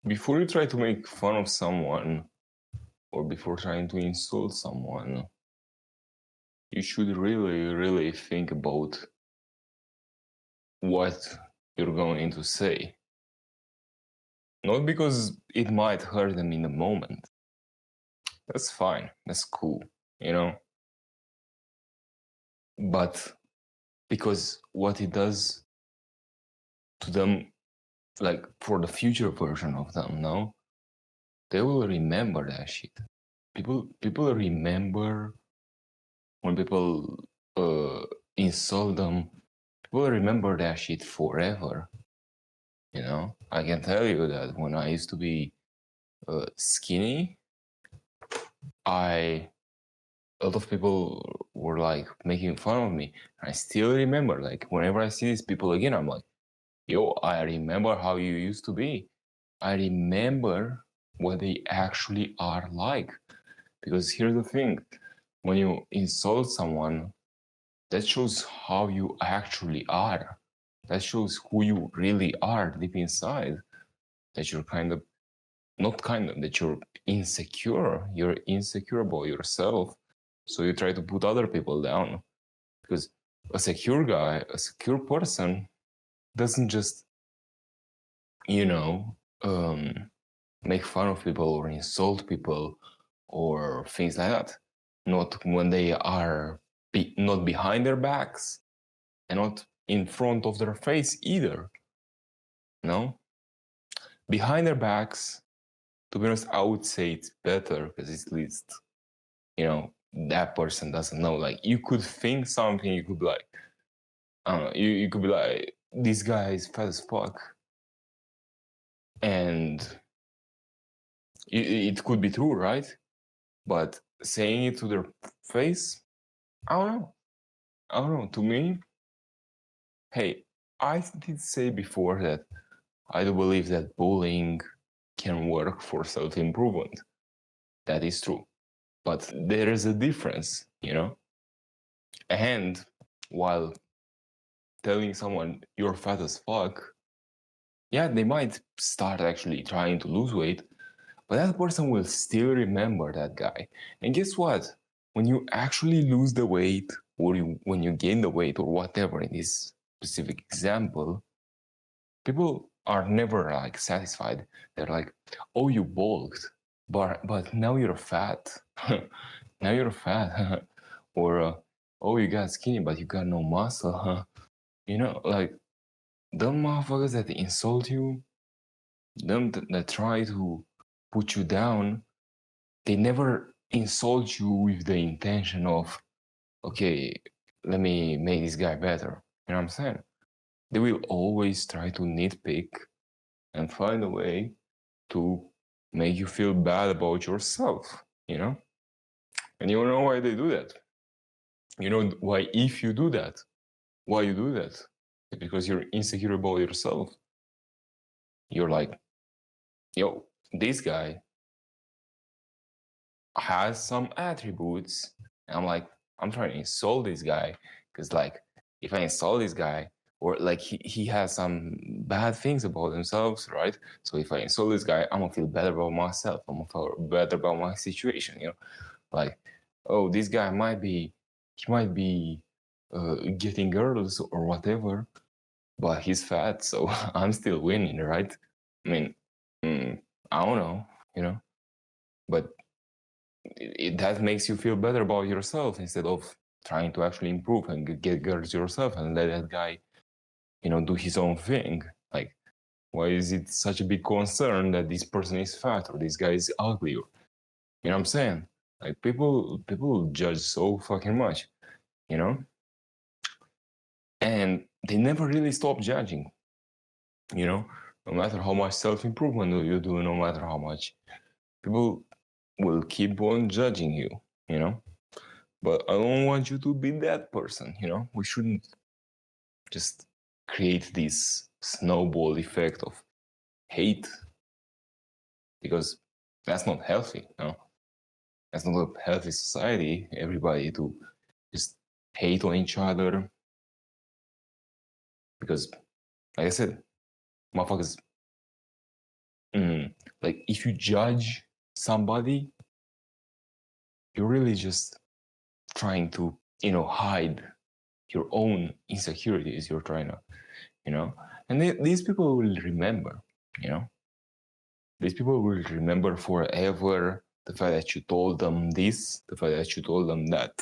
before you try to make fun of someone or before trying to insult someone, you should really think about what you're going to say. Not because it might hurt them in the moment. That's fine. That's cool, you know? But because what it does to them, like for the future version of them, no? They will remember that shit. People remember when people insult them. People remember that shit forever. You know, I can tell you that when I used to be skinny, a lot of people were like making fun of me. I still remember, like, whenever I see these people again, I'm like, yo, I remember how you used to be. I remember what they actually are like. Because here's the thing, when you insult someone, that shows how you actually are. That shows who you really are deep inside. That you're that you're insecure. You're insecure about yourself. So you try to put other people down. Because a secure guy, a secure person, doesn't just, make fun of people or insult people or things like that. Not when they are not behind their backs and not in front of their face either. No? Behind their backs, to be honest, I would say it's better because at least, that person doesn't know. Like, you could think something, you could be like, I don't know, you could be like, this guy is fat as fuck. And it could be true, right? But saying it to their face, I don't know. To me, hey, I did say before that I do believe that bullying can work for self-improvement. That is true. But there is a difference, And while telling someone you're fat as fuck, yeah, they might start actually trying to lose weight, but that person will still remember that guy. And guess what? When you actually lose the weight, or when you gain the weight, or whatever in this specific example, people are never like satisfied. They're like, oh, you bulked, but now you're fat. Now you're fat. Or, oh, you got skinny, but you got no muscle. Like, them motherfuckers that insult you, them that try to put you down, they never insult you with the intention of, okay, let me make this guy better. You know what I'm saying? They will always try to nitpick and find a way to make you feel bad about yourself, And you know why they do that? You know why, if you do that, why you do that? It's because you're insecure about yourself. You're like, yo, this guy has some attributes. And I'm trying to insult this guy because, like, if I insult this guy, or like he has some bad things about himself, right? So if I insult this guy, I'm gonna feel better about myself. I'm gonna feel better about my situation, Like, oh, this guy might be getting girls or whatever, but he's fat, so I'm still winning, right? I mean, I don't know, but that makes you feel better about yourself instead of trying to actually improve and get girls yourself and let that guy, do his own thing. Like, why is it such a big concern that this person is fat or this guy is ugly? You know what I'm saying? Like, people judge so fucking much, and they never really stop judging, no matter how much self-improvement you do, no matter how much people will keep on judging you, But I don't want you to be that person, We shouldn't just create this snowball effect of hate, because that's not healthy, That's not a healthy society, everybody to just hate on each other. Because, like I said, motherfuckers like if you judge somebody, you're really just trying to, hide your own insecurities. You're trying to, and these people will remember, you know, these people will remember forever the fact that you told them this, the fact that you told them that.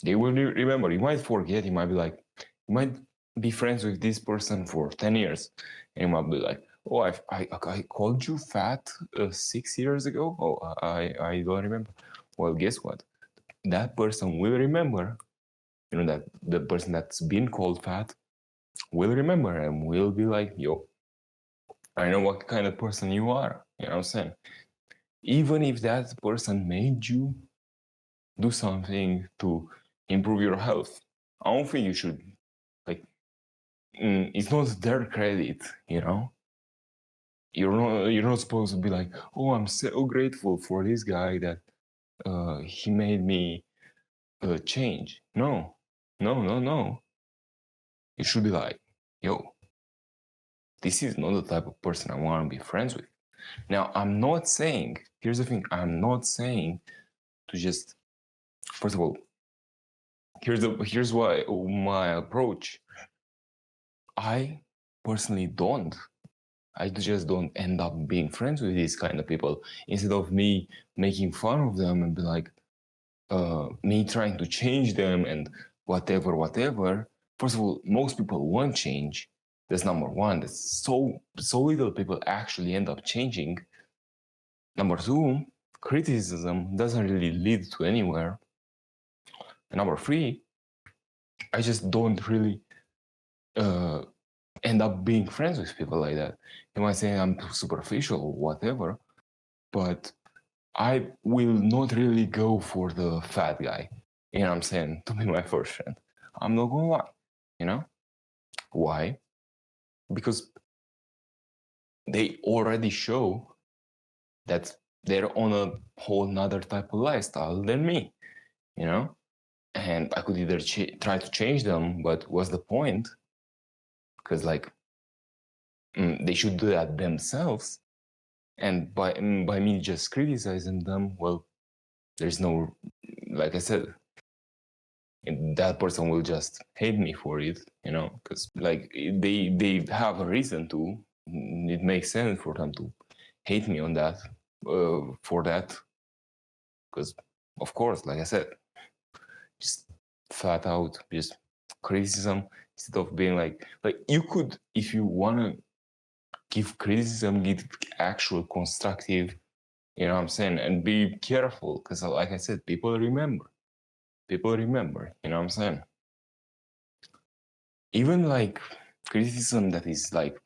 They will remember. You might forget. You might be like, you might be friends with this person for 10 years, and you might be like, oh, I called you fat 6 years ago. Oh, I don't remember. Well, guess what? That person will remember. That the person that's been called fat will remember and will be like, yo, I know what kind of person you are. You know what I'm saying? Even if that person made you do something to improve your health, I don't think you should, like, it's not their credit, You're not supposed to be like, oh, I'm so grateful for this guy that he made me change. No, no, no, no. You should be like, yo, this is not the type of person I want to be friends with. Now, I'm not saying, here's the thing, I'm not saying to just, first of all, here's why my approach. I personally don't. I just don't end up being friends with these kind of people. Instead of me making fun of them and be like, me trying to change them and whatever. First of all, most people won't change. That's number one. That's so little people actually end up changing. Number two, criticism doesn't really lead to anywhere. And number three, I just don't really end up being friends with people like that. You might say I'm superficial or whatever, but I will not really go for the fat guy, you know what I'm saying, to be my first friend. I'm not gonna lie, Why? Because they already show that they're on a whole nother type of lifestyle than me, And I could either try to change them, but what's the point? Because, like, they should do that themselves. And by me just criticizing them, well, there's no, like I said, that person will just hate me for it, because like they have a reason to. It makes sense for them to hate me on that, for that, because of course, like I said, just flat out just criticism instead of being like you could, if you want to give criticism, give actual constructive, you know what I'm saying, and be careful, because like I said, people remember, you know what I'm saying. Even like criticism that is like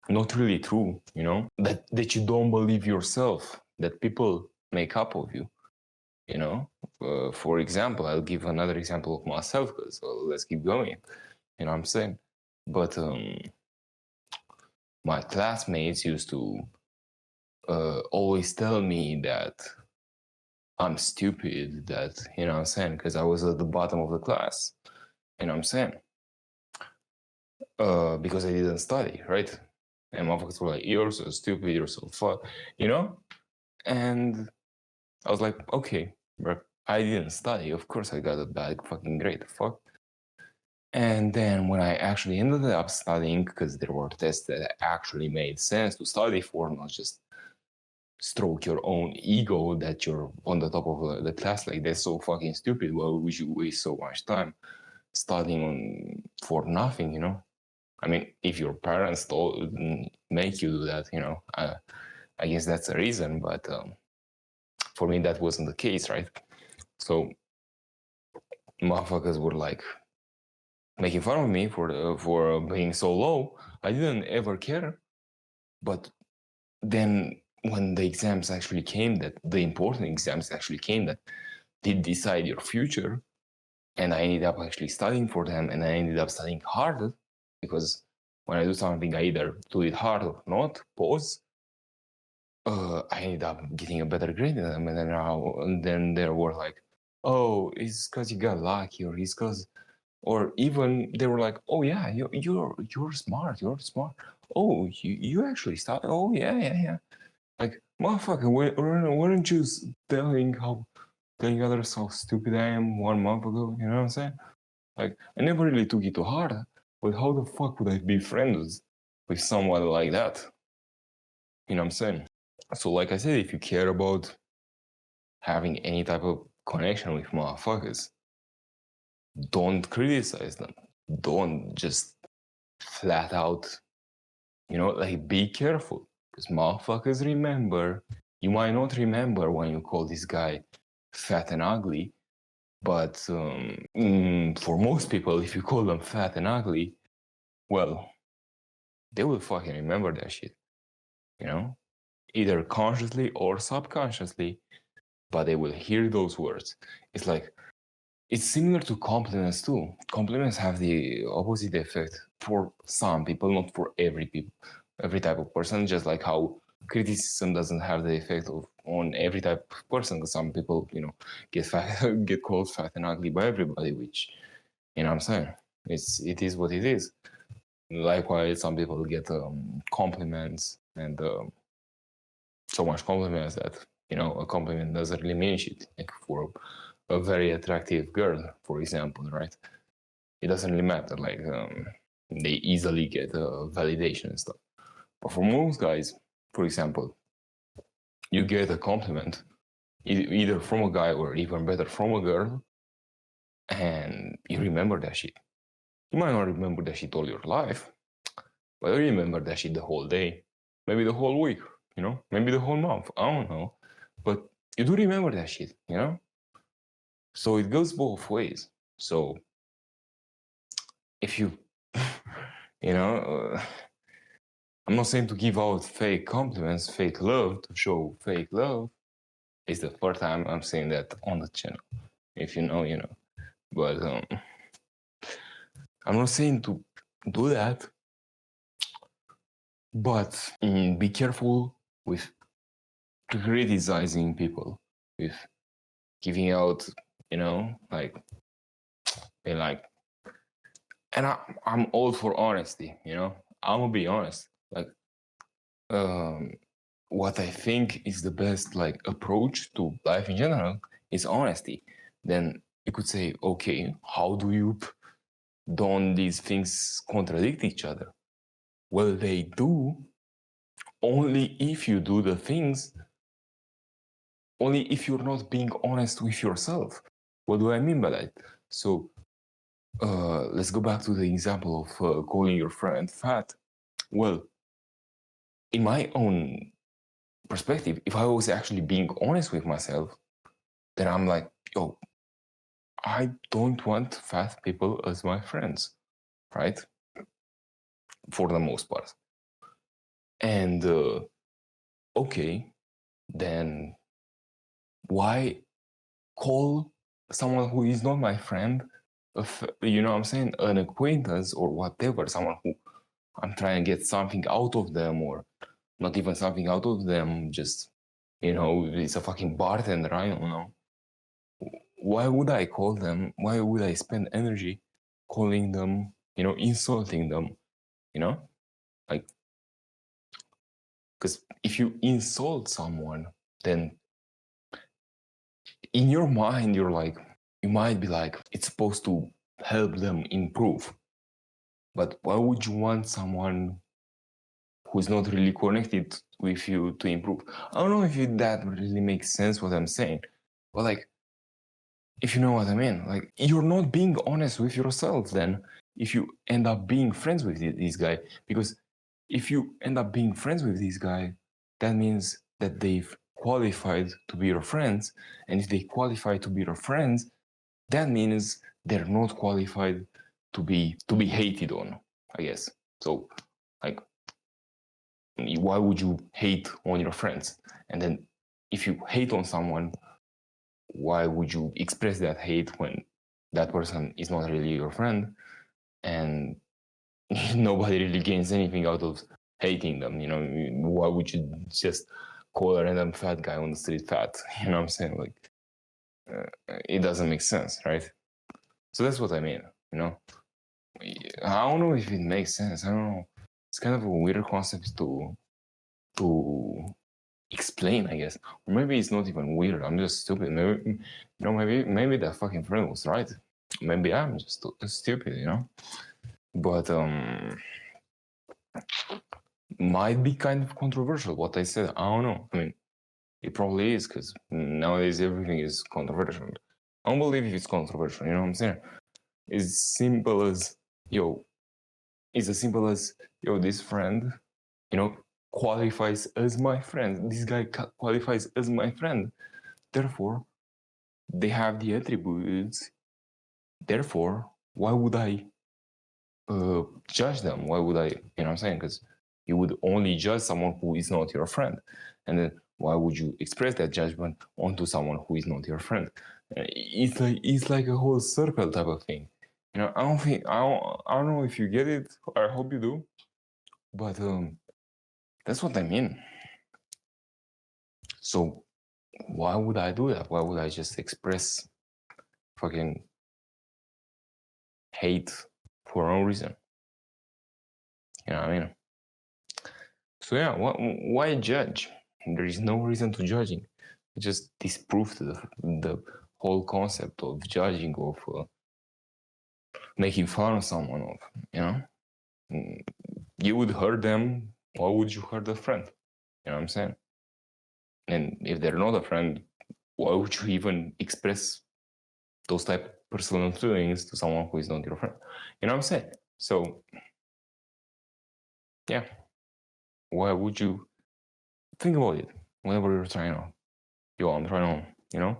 not really true, that you don't believe yourself, that people make up of you, for example, I'll give another example of myself, because let's keep going, you know what I'm saying. But my classmates used to always tell me that I'm stupid, that, you know what I'm saying, because I was at the bottom of the class, you know what I'm saying, because I didn't study, right? And motherfuckers were like, you're so stupid, you're so fuck, And I was like, okay, bro, I didn't study. Of course I got a bad fucking grade, fuck. And then when I actually ended up studying, because there were tests that actually made sense to study for, not just stroke your own ego that you're on the top of the class, like that's so fucking stupid. Why would you waste so much time studying for nothing, I mean, if your parents make you do that, I guess that's a reason. But for me, that wasn't the case, right? So motherfuckers were like making fun of me for being so low. I didn't ever care. But then when the exams actually came, that the important exams actually came, that did decide your future, and I ended up actually studying for them, and I ended up studying harder, because when I do something, I either do it hard or not, pause. I ended up getting a better grade than them, and then they were like, "Oh, it's because you got lucky, or it's because," or even they were like, "Oh yeah, you're smart, you're smart. oh, you actually started. Oh yeah. Like motherfucker, weren't you telling others how stupid I am 1 month ago? You know what I'm saying? Like I never really took it to heart, but how the fuck would I be friends with someone like that? You know what I'm saying? So like I said, if you care about having any type of connection with motherfuckers, don't criticize them. Don't just flat out, like be careful. Because motherfuckers remember. You might not remember when you call this guy fat and ugly, but for most people, if you call them fat and ugly, well, they will fucking remember that shit, either consciously or subconsciously, but they will hear those words. It's similar to compliments too. Compliments have the opposite effect for some people, not for every type of person. Just like how criticism doesn't have the effect on every type of person. Some people, get fat, get called fat and ugly by everybody, which, what I'm saying, it is what it is. Likewise, some people get compliments and so much compliments that a compliment doesn't really mean shit. Like for a very attractive girl, for example, right? It doesn't really matter. Like they easily get validation and stuff. But for most guys, for example, you get a compliment either from a guy or even better from a girl, and you remember that shit. You might not remember that shit all your life, but you remember that shit the whole day, maybe the whole week, maybe the whole month. I don't know, but you do remember that shit, So it goes both ways. So if you, I'm not saying to give out fake compliments, fake love, to show fake love. It's the first time I'm saying that on the channel. If you know, you know. But I'm not saying to do that. But be careful with criticizing people, with giving out, like, being like, and I'm all for honesty, I'm gonna be honest. Like, what I think is the best like approach to life in general is honesty. Then you could say, okay, how do you don't these things contradict each other? Well, they do only if you do the things, only if you're not being honest with yourself. What do I mean by that? So let's go back to the example of calling your friend fat. Well, in my own perspective, if I was actually being honest with myself, then I'm like, yo, I don't want fat people as my friends, right? For the most part. And okay, then why call someone who is not my friend, you know what I'm saying, an acquaintance or whatever, someone who I'm trying to get something out of them, or not even something out of them, just, it's a fucking bartender, I don't know. Why would I call them? Why would I spend energy calling them, insulting them, like, because if you insult someone, then in your mind, you might be like, it's supposed to help them improve. But why would you want someone who's not really connected with you to improve? I don't know if that really makes sense what I'm saying, but like, if you know what I mean, like, you're not being honest with yourself then if you end up being friends with this guy. Because if you end up being friends with this guy, that means that they've qualified to be your friends. And if they qualify to be your friends, that means they're not qualified to be hated on, I guess. So, like, why would you hate on your friends? And then if you hate on someone, why would you express that hate when that person is not really your friend? And nobody really gains anything out of hating them. Why would you just call a random fat guy on the street fat? You know what I'm saying? Like, it doesn't make sense, right? So that's what I mean. I don't know if it makes sense. I don't know. it's kind of a weird concept to explain, I guess. Or maybe it's not even weird. I'm just stupid. Maybe maybe that fucking friend was right. Maybe I'm just stupid, But might be kind of controversial what I said. I don't know. I mean, it probably is, because nowadays everything is controversial. I don't believe it's controversial. You know what I'm saying? It's simple as it's as simple as this friend, qualifies as my friend. This guy qualifies as my friend. Therefore, they have the attributes. Therefore, why would I judge them? Why would I, you know what I'm saying? Because you would only judge someone who is not your friend. And then why would you express that judgment onto someone who is not your friend? It's like a whole circle type of thing. I don't know if you get it. I hope you do. But that's what I mean. So why would I do that? Why would I just express fucking hate for no reason? You know what I mean? So yeah, why judge? There is no reason to judging. It just disproved the whole concept of judging, of making fun of someone, you would hurt them. Why would you hurt a friend? You know what I'm saying? And if they're not a friend, why would you even express those type of personal feelings to someone who is not your friend? You know what I'm saying? So yeah, why would you think about it whenever you're trying on? I'm trying on,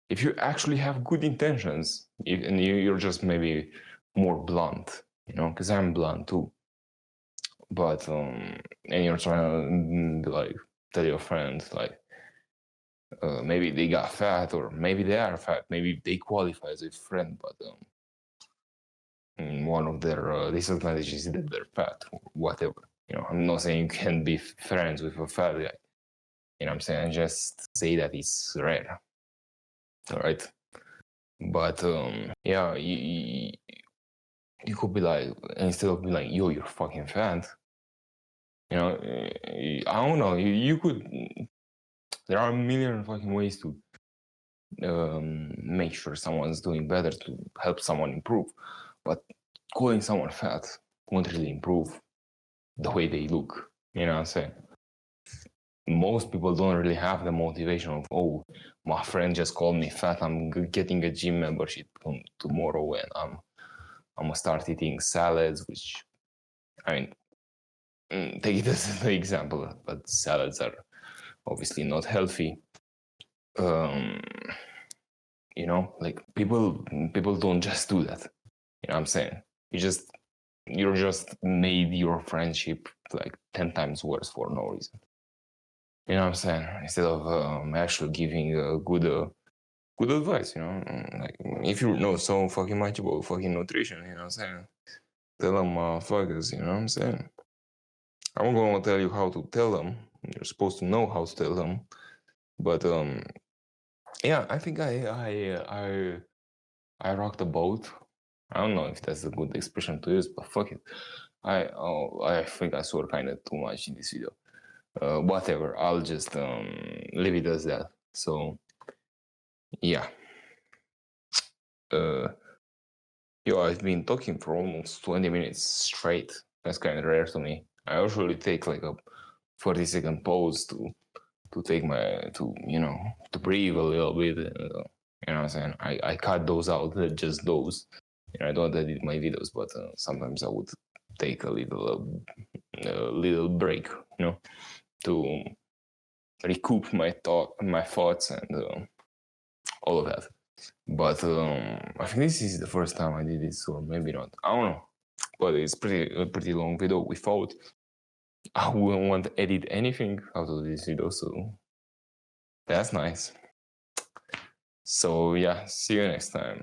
if you actually have good intentions, and you're just maybe more blunt, because I'm blunt too. But and you're trying to like tell your friends like maybe they got fat, or maybe they are fat, maybe they qualify as a friend, but one of their disadvantages is that they're fat, or whatever. I'm not saying you can be friends with a fat guy. You know what I'm saying? I just say that it's rare. All right. But yeah, you could be like, instead of being like, yo, you're fucking fat, I don't know, you could, there are a million fucking ways to make sure someone's doing better, to help someone improve. But calling someone fat won't really improve the way they look. You know what I'm saying? Most people don't really have the motivation of, oh, my friend just called me fat, I'm getting a gym membership tomorrow, and I'm gonna start eating salads, which, I mean, take it as an example, but salads are obviously not healthy. Like people don't just do that. You know what I'm saying? You're just made your friendship like 10 times worse for no reason. You know what I'm saying? Instead of actually giving good advice, like if you know so fucking much about fucking nutrition, you know what I'm saying? Tell them motherfuckers, you know what I'm saying? I'm not gonna tell you how to tell them. You're supposed to know how to tell them. But yeah, I think I rocked the boat. I don't know if that's a good expression to use, but fuck it. I think I swore kind of too much in this video. Whatever, I'll just leave it as that. So yeah. I've been talking for almost 20 minutes straight. That's kind of rare to me. I usually take like a 40-second pause to take to breathe a little bit. You know what I'm saying? I cut those out, just those. I don't edit my videos, but sometimes I would take a little break, to recoup my thoughts, and all of that. But I think this is the first time I did this, or maybe not. I don't know. But it's a pretty long video without. I wouldn't want to edit anything out of this video, so that's nice. So yeah, see you next time.